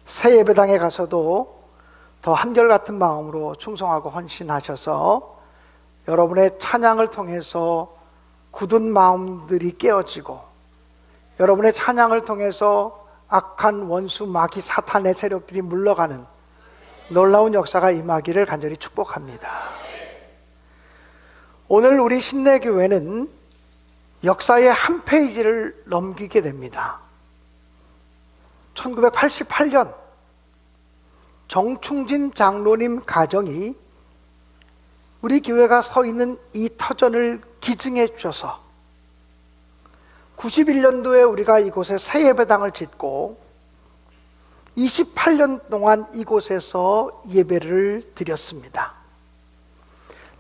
새 예배당에 가서도 더 한결같은 마음으로 충성하고 헌신하셔서 여러분의 찬양을 통해서 굳은 마음들이 깨어지고, 여러분의 찬양을 통해서 악한 원수 마귀 사탄의 세력들이 물러가는 놀라운 역사가 임하기를 간절히 축복합니다. 오늘 우리 신내교회는 역사의 한 페이지를 넘기게 됩니다. 1988년 정충진 장로님 가정이 우리 교회가 서 있는 이 터전을 기증해 주셔서 91년도에 우리가 이곳에 새 예배당을 짓고 28년 동안 이곳에서 예배를 드렸습니다.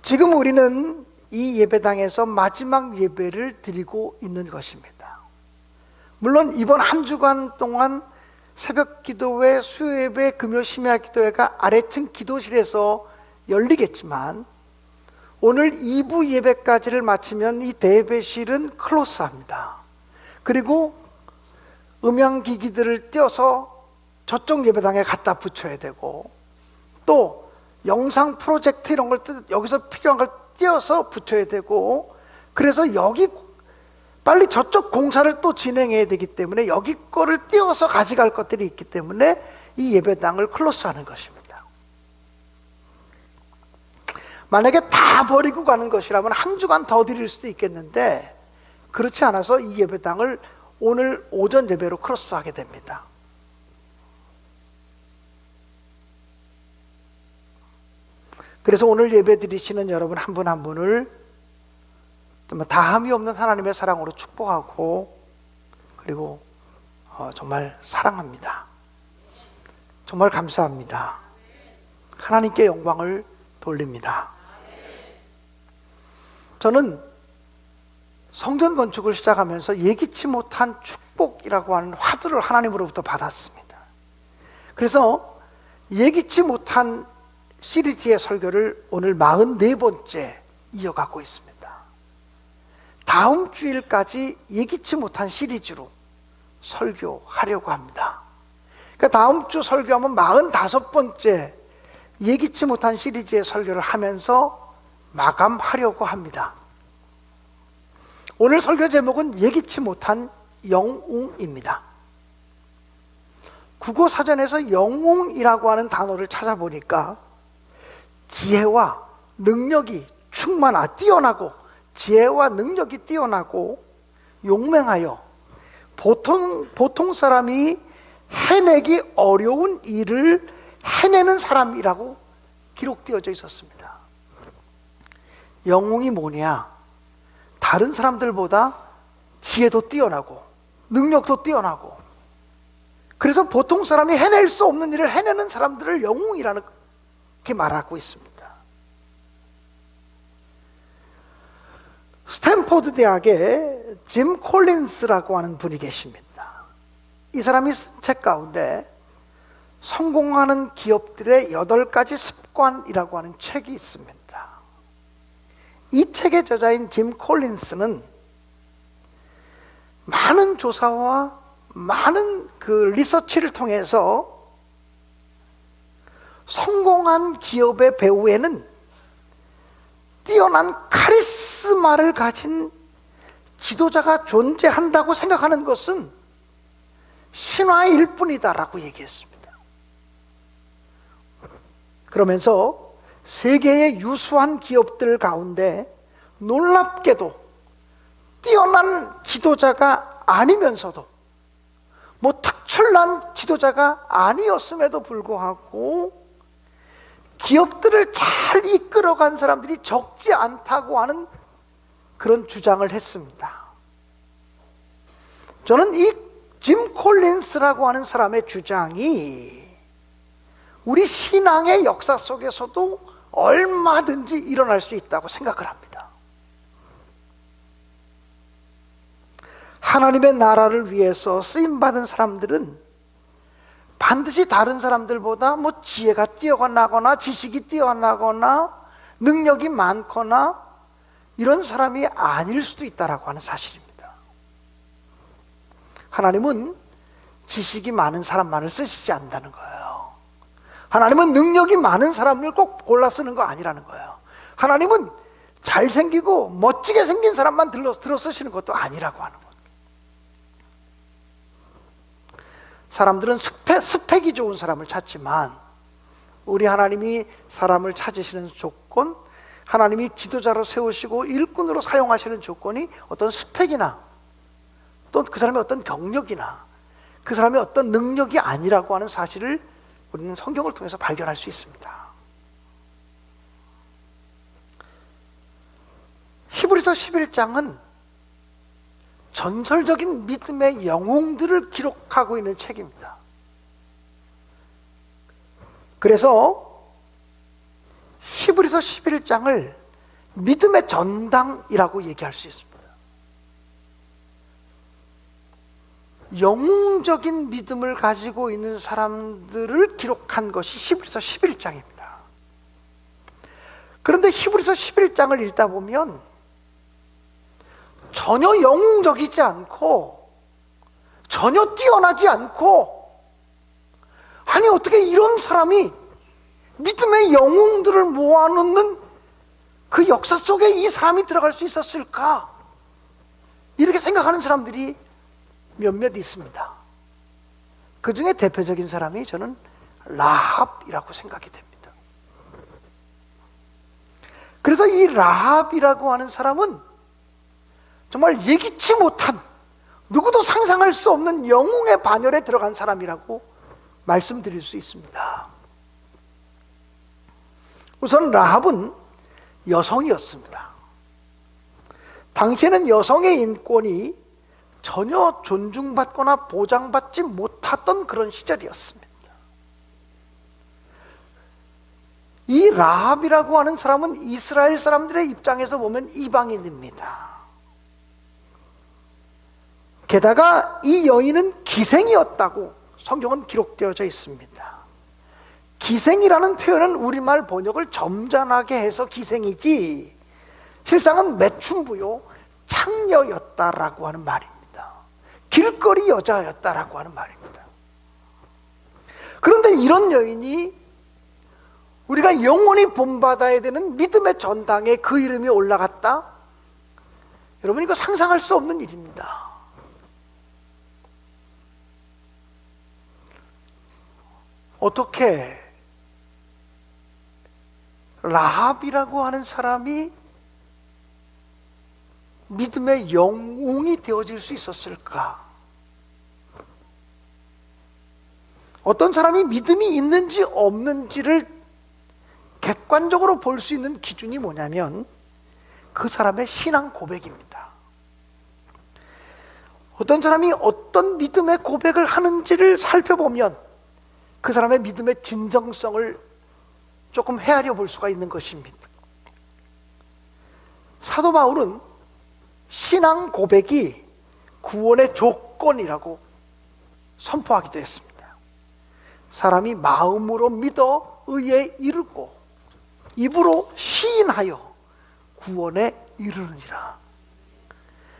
지금 우리는 이 예배당에서 마지막 예배를 드리고 있는 것입니다. 물론 이번 한 주간 동안 새벽 기도회, 수요 예배, 금요 심야 기도회가 아래층 기도실에서 열리겠지만 오늘 2부 예배까지를 마치면 이 대배실은 클로스합니다. 그리고 음향기기들을 띄워서 저쪽 예배당에 갖다 붙여야 되고, 또 영상 프로젝트 이런 걸 여기서 필요한 걸 띄워서 붙여야 되고, 그래서 여기 빨리 저쪽 공사를 또 진행해야 되기 때문에 여기 거를 띄워서 가져갈 것들이 있기 때문에 이 예배당을 클로스하는 것입니다. 만약에 다 버리고 가는 것이라면 한 주간 더 드릴 수도 있겠는데, 그렇지 않아서 이 예배당을 오늘 오전 예배로 크로스하게 됩니다. 그래서 오늘 예배 드리시는 여러분 한 분 한 분을 다함이 없는 하나님의 사랑으로 축복하고, 그리고 정말 사랑합니다. 정말 감사합니다. 하나님께 영광을 돌립니다. 저는 성전 건축을 시작하면서 예기치 못한 축복이라고 하는 화두를 하나님으로부터 받았습니다. 그래서 예기치 못한 시리즈의 설교를 오늘 44번째 이어가고 있습니다. 다음 주일까지 예기치 못한 시리즈로 설교하려고 합니다. 그러니까 다음 주 설교하면 45번째 예기치 못한 시리즈의 설교를 하면서 마감하려고 합니다. 오늘 설교 제목은 예기치 못한 영웅입니다. 국어사전에서 영웅이라고 하는 단어를 찾아보니까 지혜와 능력이 뛰어나고, 지혜와 능력이 뛰어나고 용맹하여 보통 사람이 해내기 어려운 일을 해내는 사람이라고 기록되어져 있었습니다. 영웅이 뭐냐? 다른 사람들보다 지혜도 뛰어나고 능력도 뛰어나고, 그래서 보통 사람이 해낼 수 없는 일을 해내는 사람들을 영웅이라는 게 말하고 있습니다. 스탠포드 대학에 짐 콜린스라고 하는 분이 계십니다. 이 사람이 쓴 책 가운데 성공하는 기업들의 8가지 습관이라고 하는 책이 있습니다. 이 책의 저자인 짐 콜린스는 많은 조사와 많은 리서치를 통해서 성공한 기업의 배후에는 뛰어난 카리스마를 가진 지도자가 존재한다고 생각하는 것은 신화일 뿐이다라고 얘기했습니다. 그러면서 세계의 유수한 기업들 가운데 놀랍게도 뛰어난 지도자가 아니면서도, 특출난 지도자가 아니었음에도 불구하고 기업들을 잘 이끌어간 사람들이 적지 않다고 하는 그런 주장을 했습니다. 저는 이 짐 콜린스라고 하는 사람의 주장이 우리 신앙의 역사 속에서도 얼마든지 일어날 수 있다고 생각을 합니다. 하나님의 나라를 위해서 쓰임받은 사람들은 반드시 다른 사람들보다 지혜가 뛰어나거나 지식이 뛰어나거나 능력이 많거나 이런 사람이 아닐 수도 있다라고 하는 사실입니다. 하나님은 지식이 많은 사람만을 쓰시지 않는다는 거예요. 하나님은 능력이 많은 사람을 꼭 골라 쓰는 거 아니라는 거예요. 하나님은 잘생기고 멋지게 생긴 사람만 들어 쓰시는 것도 아니라고 하는 거예요. 사람들은 스펙이 좋은 사람을 찾지만 우리 하나님이 사람을 찾으시는 조건, 하나님이 지도자로 세우시고 일꾼으로 사용하시는 조건이 어떤 스펙이나 또 그 사람의 어떤 경력이나 그 사람의 어떤 능력이 아니라고 하는 사실을 우리는 성경을 통해서 발견할 수 있습니다. 히브리서 11장은 전설적인 믿음의 영웅들을 기록하고 있는 책입니다. 그래서 히브리서 11장을 믿음의 전당이라고 얘기할 수 있습니다. 영웅적인 믿음을 가지고 있는 사람들을 기록한 것이 히브리서 11장입니다. 그런데 히브리서 11장을 읽다 보면 전혀 영웅적이지 않고 전혀 뛰어나지 않고, 아니 어떻게 이런 사람이 믿음의 영웅들을 모아놓는 그 역사 속에 이 사람이 들어갈 수 있었을까? 이렇게 생각하는 사람들이 몇몇 있습니다. 그 중에 대표적인 사람이 저는 라합이라고 생각이 됩니다. 그래서 이 라합이라고 하는 사람은 정말 예기치 못한, 누구도 상상할 수 없는 영웅의 반열에 들어간 사람이라고 말씀드릴 수 있습니다. 우선 라합은 여성이었습니다. 당시에는 여성의 인권이 전혀 존중받거나 보장받지 못했던 그런 시절이었습니다. 이 라합이라고 하는 사람은 이스라엘 사람들의 입장에서 보면 이방인입니다. 게다가 이 여인은 기생이었다고 성경은 기록되어져 있습니다. 기생이라는 표현은 우리말 번역을 점잖하게 해서 기생이지 실상은 매춘부요 창녀였다라고 하는 말입니다. 길거리 여자였다라고 하는 말입니다. 그런데 이런 여인이 우리가 영원히 본받아야 되는 믿음의 전당에 그 이름이 올라갔다? 여러분, 이거 상상할 수 없는 일입니다. 어떻게 라합이라고 하는 사람이 믿음의 영웅이 되어질 수 있었을까? 어떤 사람이 믿음이 있는지 없는지를 객관적으로 볼 수 있는 기준이 뭐냐면 그 사람의 신앙 고백입니다. 어떤 사람이 어떤 믿음의 고백을 하는지를 살펴보면 그 사람의 믿음의 진정성을 조금 헤아려 볼 수가 있는 것입니다. 사도 바울은 신앙 고백이 구원의 조건이라고 선포하기도 했습니다. 사람이 마음으로 믿어 의에 이르고 입으로 시인하여 구원에 이르느니라.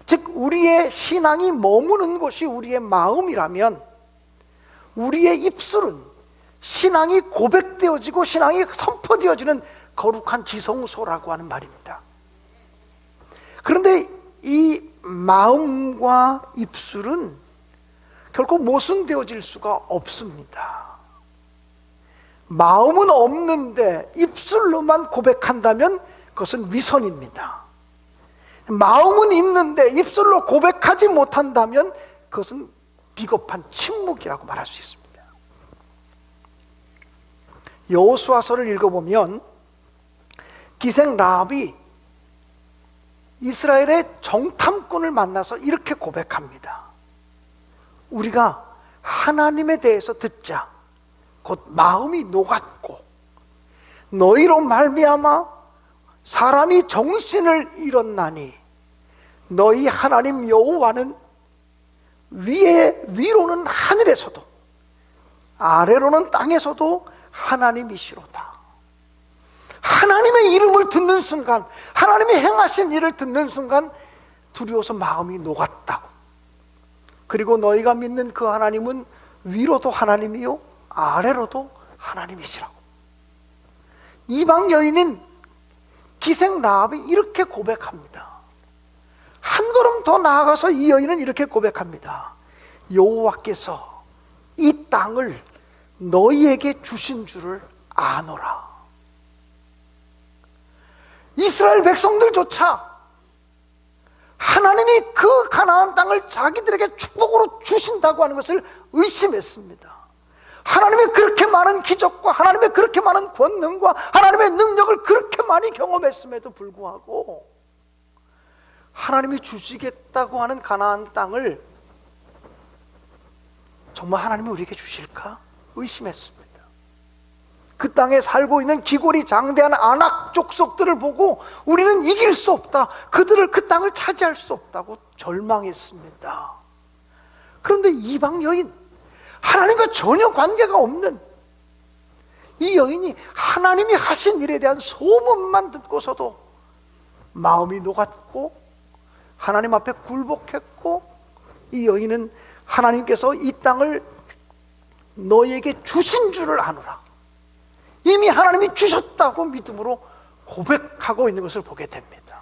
즉 우리의 신앙이 머무는 곳이 우리의 마음이라면 우리의 입술은 신앙이 고백되어지고 신앙이 선포되어지는 거룩한 지성소라고 하는 말입니다. 그런데 이 마음과 입술은 결코 모순되어질 수가 없습니다. 마음은 없는데 입술로만 고백한다면 그것은 위선입니다. 마음은 있는데 입술로 고백하지 못한다면 그것은 비겁한 침묵이라고 말할 수 있습니다. 여호수아서를 읽어보면 기생 라합이 이스라엘의 정탐꾼을 만나서 이렇게 고백합니다. 우리가 하나님에 대해서 듣자 곧 마음이 녹았고 너희로 말미암아 사람이 정신을 잃었나니 너희 하나님 여호와는 위로는 하늘에서도 아래로는 땅에서도 하나님이시로다. 하나님의 이름을 듣는 순간, 하나님이 행하신 일을 듣는 순간 두려워서 마음이 녹았다고. 그리고 너희가 믿는 그 하나님은 위로도 하나님이요 아래로도 하나님이시라고. 이방 여인인 기생 라합이 이렇게 고백합니다. 한 걸음 더 나아가서 이 여인은 이렇게 고백합니다. 여호와께서 이 땅을 너희에게 주신 줄을 아노라. 이스라엘 백성들조차 하나님이 그 가나안 땅을 자기들에게 축복으로 주신다고 하는 것을 의심했습니다. 하나님의 그렇게 많은 기적과 하나님의 그렇게 많은 권능과 하나님의 능력을 그렇게 많이 경험했음에도 불구하고 하나님이 주시겠다고 하는 가나안 땅을 정말 하나님이 우리에게 주실까? 의심했습니다. 그 땅에 살고 있는 기골이 장대한 아낙 족속들을 보고 우리는 이길 수 없다, 그들을 그 땅을 차지할 수 없다고 절망했습니다. 그런데 이방 여인, 하나님과 전혀 관계가 없는 이 여인이 하나님이 하신 일에 대한 소문만 듣고서도 마음이 녹았고 하나님 앞에 굴복했고, 이 여인은 하나님께서 이 땅을 너희에게 주신 줄을 아노라, 이미 하나님이 주셨다고 믿음으로 고백하고 있는 것을 보게 됩니다.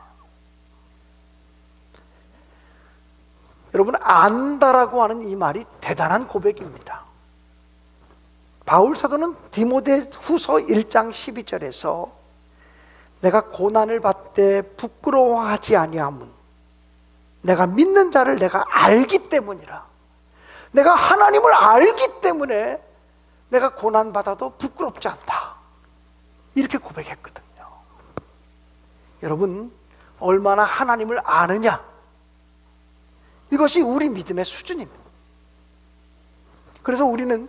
여러분, 안다라고 하는 이 말이 대단한 고백입니다. 바울 사도는 디모데 후서 1장 12절에서 내가 고난을 받되 부끄러워하지 아니함은 내가 믿는 자를 내가 알기 때문이라. 내가 하나님을 알기 때문에 내가 고난받아도 부끄럽지 않다, 이렇게 고백했거든요. 여러분, 얼마나 하나님을 아느냐, 이것이 우리 믿음의 수준입니다. 그래서 우리는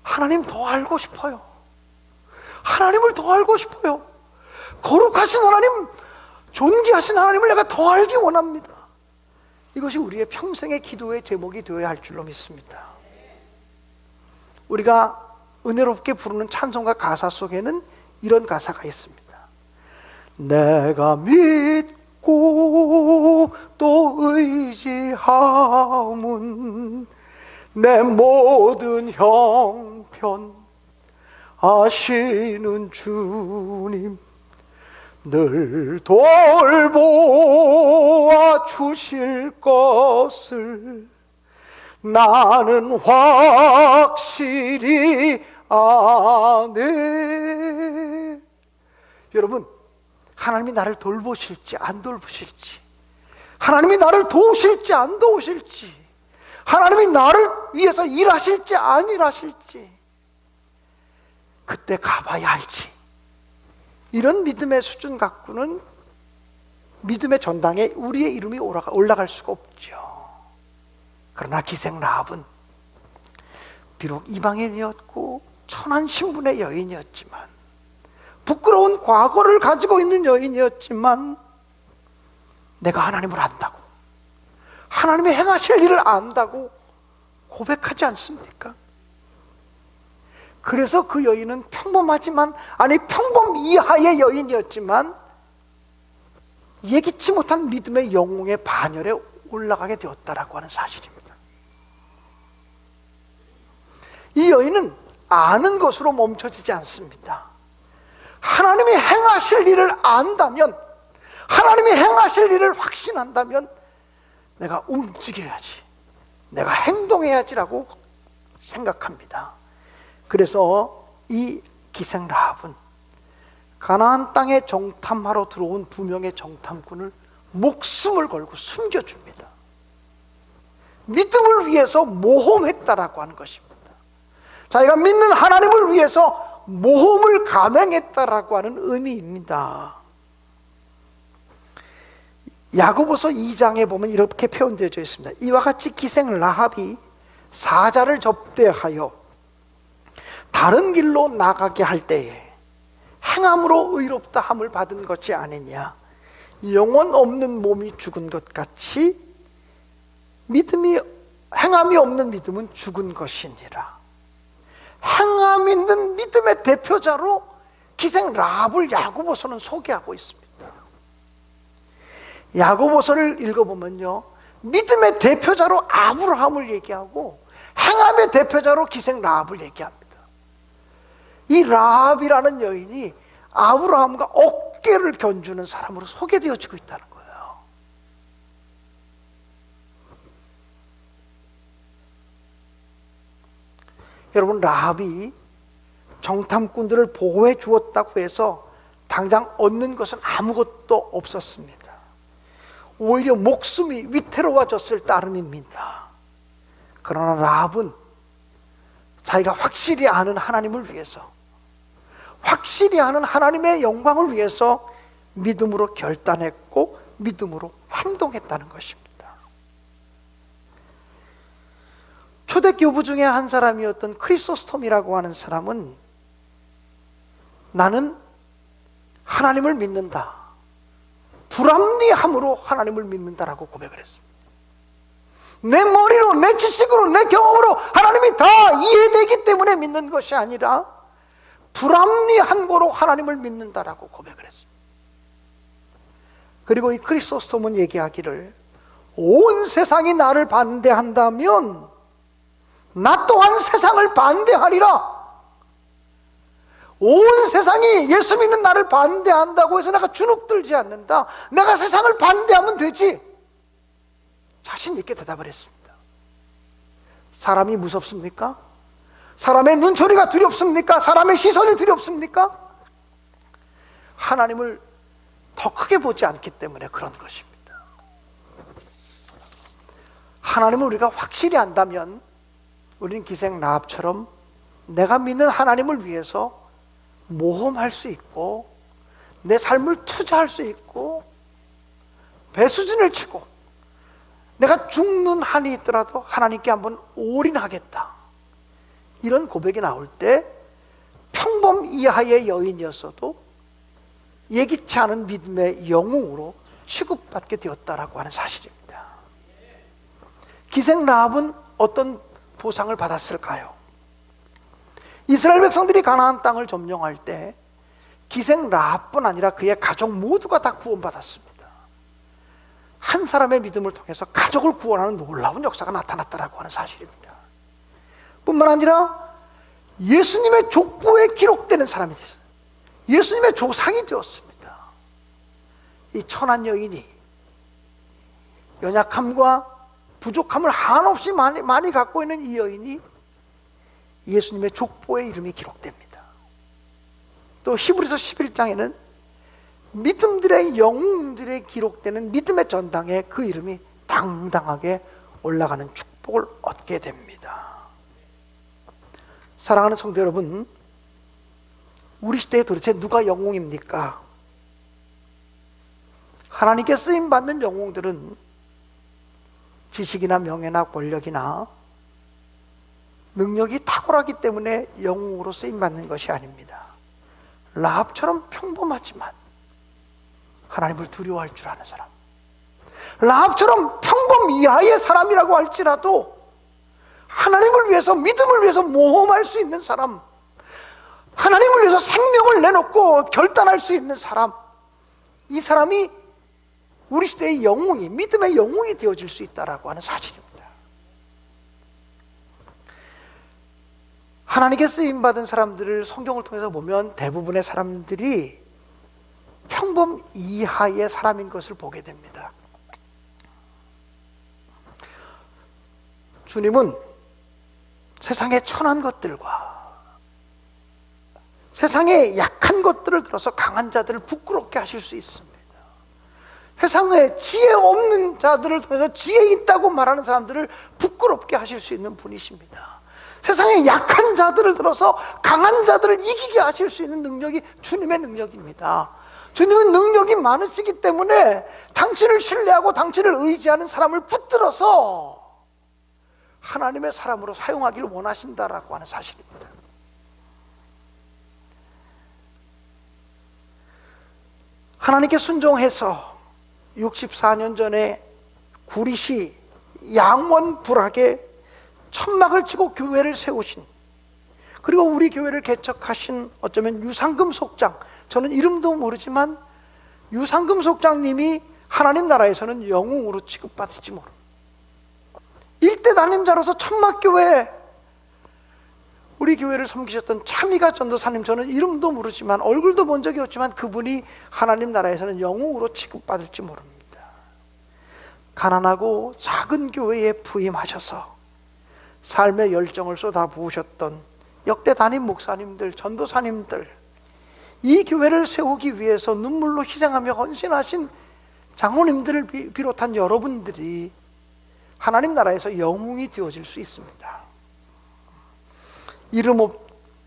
하나님 더 알고 싶어요. 하나님을 더 알고 싶어요. 거룩하신 하나님, 존귀하신 하나님을 내가 더 알기 원합니다. 이것이 우리의 평생의 기도의 제목이 되어야 할 줄로 믿습니다. 우리가 은혜롭게 부르는 찬송가 가사 속에는 이런 가사가 있습니다. 내가 믿고 또 의지함은 내 모든 형편 아시는 주님 늘 돌보아 주실 것을 나는 확실히 아네. 여러분, 하나님이 나를 돌보실지 안 돌보실지, 하나님이 나를 도우실지 안 도우실지, 하나님이 나를 위해서 일하실지 안 일하실지 그때 가봐야 알지. 이런 믿음의 수준 갖고는 믿음의 전당에 우리의 이름이 올라갈 수가 없죠. 그러나 기생 라합은 비록 이방인이었고 천한 신분의 여인이었지만, 부끄러운 과거를 가지고 있는 여인이었지만, 내가 하나님을 안다고, 하나님이 행하실 일을 안다고 고백하지 않습니까? 그래서 그 여인은 평범하지만, 아니 평범 이하의 여인이었지만 예기치 못한 믿음의 영웅의 반열에 올라가게 되었다라고 하는 사실입니다. 이 여인은 아는 것으로 멈춰지지 않습니다. 하나님이 행하실 일을 안다면, 하나님이 행하실 일을 확신한다면 내가 움직여야지, 내가 행동해야지라고 생각합니다. 그래서 이 기생 라합은 가나안 땅에 정탐하러 들어온 2명의 정탐꾼을 목숨을 걸고 숨겨줍니다. 믿음을 위해서 모험했다라고 하는 것입니다. 자기가 믿는 하나님을 위해서 모험을 감행했다라고 하는 의미입니다. 야고보서 2장에 보면 이렇게 표현되어 있습니다. 이와 같이 기생 라합이 사자를 접대하여 다른 길로 나가게 할 때에 행함으로 의롭다 함을 받은 것이 아니냐. 영혼 없는 몸이 죽은 것 같이 행함이 없는 믿음은 죽은 것이니라. 행함 있는 믿음의 대표자로 기생 라합을 야고보서는 소개하고 있습니다. 야고보서를 읽어보면요, 믿음의 대표자로 아브라함을 얘기하고 행함의 대표자로 기생 라합을 얘기합니다. 이 라합이라는 여인이 아브라함과 어깨를 견주는 사람으로 소개되어지고 있다는 거예요. 여러분, 라합이 정탐꾼들을 보호해 주었다고 해서 당장 얻는 것은 아무것도 없었습니다. 오히려 목숨이 위태로워졌을 따름입니다. 그러나 라합은 자기가 확실히 아는 하나님을 위해서, 확실히 아는 하나님의 영광을 위해서 믿음으로 결단했고 믿음으로 행동했다는 것입니다. 초대 교부 중에 한 사람이었던 크리소스톰이라고 하는 사람은 나는 하나님을 믿는다, 불합리함으로 하나님을 믿는다라고 고백을 했습니다. 내 머리로, 내 지식으로, 내 경험으로 하나님이 다 이해되기 때문에 믿는 것이 아니라 불합리한 거로 하나님을 믿는다라고 고백을 했습니다. 그리고 이 크리소스톰은 얘기하기를, 온 세상이 나를 반대한다면 나 또한 세상을 반대하리라. 온 세상이 예수 믿는 나를 반대한다고 해서 내가 주눅들지 않는다. 내가 세상을 반대하면 되지. 자신 있게 대답을 했습니다. 사람이 무섭습니까? 사람의 눈초리가 두렵습니까? 사람의 시선이 두렵습니까? 하나님을 더 크게 보지 않기 때문에 그런 것입니다. 하나님을 우리가 확실히 안다면 우리는 기생 라합처럼 내가 믿는 하나님을 위해서 모험할 수 있고 내 삶을 투자할 수 있고 배수진을 치고 내가 죽는 한이 있더라도 하나님께 한번 올인하겠다, 이런 고백이 나올 때 평범 이하의 여인이었어도 예기치 않은 믿음의 영웅으로 취급받게 되었다라고 하는 사실입니다. 기생 라합은 어떤 보상을 받았을까요? 이스라엘 백성들이 가나안 땅을 점령할 때 기생 라합뿐 아니라 그의 가족 모두가 다 구원받았습니다. 한 사람의 믿음을 통해서 가족을 구원하는 놀라운 역사가 나타났다라고 하는 사실입니다. 뿐만 아니라 예수님의 족보에 기록되는 사람이 됐어요. 예수님의 조상이 되었습니다. 이 천한 여인이 연약함과 부족함을 한없이 많이 갖고 있는 이 여인이 예수님의 족보에 이름이 기록됩니다. 또 히브리서 11장에는 믿음들의 영웅들에 기록되는 믿음의 전당에 그 이름이 당당하게 올라가는 축복을 얻게 됩니다. 사랑하는 성도 여러분, 우리 시대에 도대체 누가 영웅입니까? 하나님께 쓰임받는 영웅들은 지식이나 명예나 권력이나 능력이 탁월하기 때문에 영웅으로 쓰임받는 것이 아닙니다. 라합처럼 평범하지만 하나님을 두려워할 줄 아는 사람, 라합처럼 평범 이하의 사람이라고 할지라도 하나님을 위해서, 믿음을 위해서 모험할 수 있는 사람, 하나님을 위해서 생명을 내놓고 결단할 수 있는 사람, 이 사람이 우리 시대의 영웅이, 믿음의 영웅이 되어질 수 있다라고 하는 사실입니다. 하나님께 쓰임받은 사람들을 성경을 통해서 보면 대부분의 사람들이 평범 이하의 사람인 것을 보게 됩니다. 주님은 세상의 천한 것들과 세상의 약한 것들을 들어서 강한 자들을 부끄럽게 하실 수 있습니다. 세상에 지혜 없는 자들을 통해서 지혜 있다고 말하는 사람들을 부끄럽게 하실 수 있는 분이십니다. 세상에 약한 자들을 들어서 강한 자들을 이기게 하실 수 있는 능력이 주님의 능력입니다. 주님은 능력이 많으시기 때문에 당신을 신뢰하고 당신을 의지하는 사람을 붙들어서 하나님의 사람으로 사용하기를 원하신다라고 하는 사실입니다. 하나님께 순종해서 64년 전에 구리시 양원불악에 천막을 치고 교회를 세우신, 그리고 우리 교회를 개척하신 어쩌면 유상금 속장, 저는 이름도 모르지만 유상금 속장님이 하나님 나라에서는 영웅으로 취급받을지 모릅니다. 일대 담임자로서 천막교회 우리 교회를 섬기셨던 차미가 전도사님, 저는 이름도 모르지만 얼굴도 본 적이 없지만 그분이 하나님 나라에서는 영웅으로 취급받을지 모릅니다. 가난하고 작은 교회에 부임하셔서 삶의 열정을 쏟아부으셨던 역대 담임 목사님들, 전도사님들, 이 교회를 세우기 위해서 눈물로 희생하며 헌신하신 장로님들을 비롯한 여러분들이 하나님 나라에서 영웅이 되어질 수 있습니다.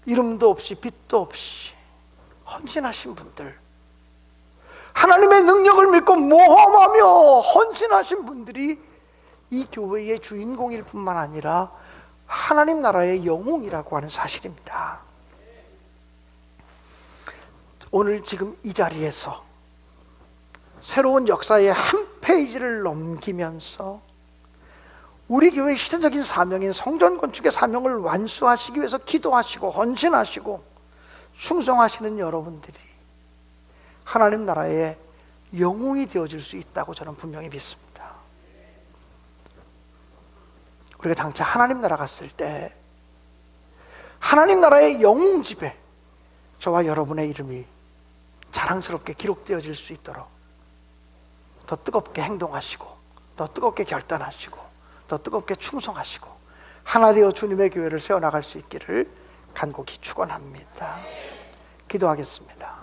이름도 없이 빛도 없이 헌신하신 분들, 하나님의 능력을 믿고 모험하며 헌신하신 분들이 이 교회의 주인공일 뿐만 아니라 하나님 나라의 영웅이라고 하는 사실입니다. 오늘 지금 이 자리에서 새로운 역사의 한 페이지를 넘기면서 우리 교회의 시대적인 사명인 성전 건축의 사명을 완수하시기 위해서 기도하시고 헌신하시고 충성하시는 여러분들이 하나님 나라의 영웅이 되어질 수 있다고 저는 분명히 믿습니다. 우리가 장차 하나님 나라 갔을 때 하나님 나라의 영웅 집에 저와 여러분의 이름이 자랑스럽게 기록되어질 수 있도록 더 뜨겁게 행동하시고 더 뜨겁게 결단하시고 더 뜨겁게 충성하시고 하나 되어 주님의 교회를 세워나갈 수 있기를 간곡히 축원합니다. 기도하겠습니다.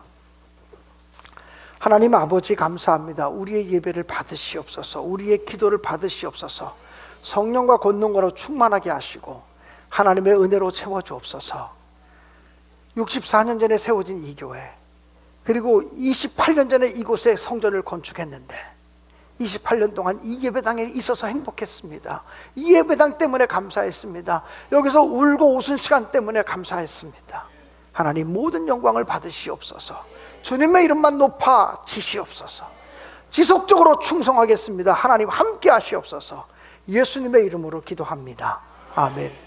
하나님 아버지, 감사합니다. 우리의 예배를 받으시옵소서. 우리의 기도를 받으시옵소서. 성령과 권능으로 충만하게 하시고 하나님의 은혜로 채워주옵소서. 64년 전에 세워진 이 교회, 그리고 28년 전에 이곳에 성전을 건축했는데 28년 동안 이 예배당에 있어서 행복했습니다. 이 예배당 때문에 감사했습니다. 여기서 울고 웃은 시간 때문에 감사했습니다. 하나님, 모든 영광을 받으시옵소서. 주님의 이름만 높아지시옵소서. 지속적으로 충성하겠습니다. 하나님 함께 하시옵소서. 예수님의 이름으로 기도합니다. 아멘.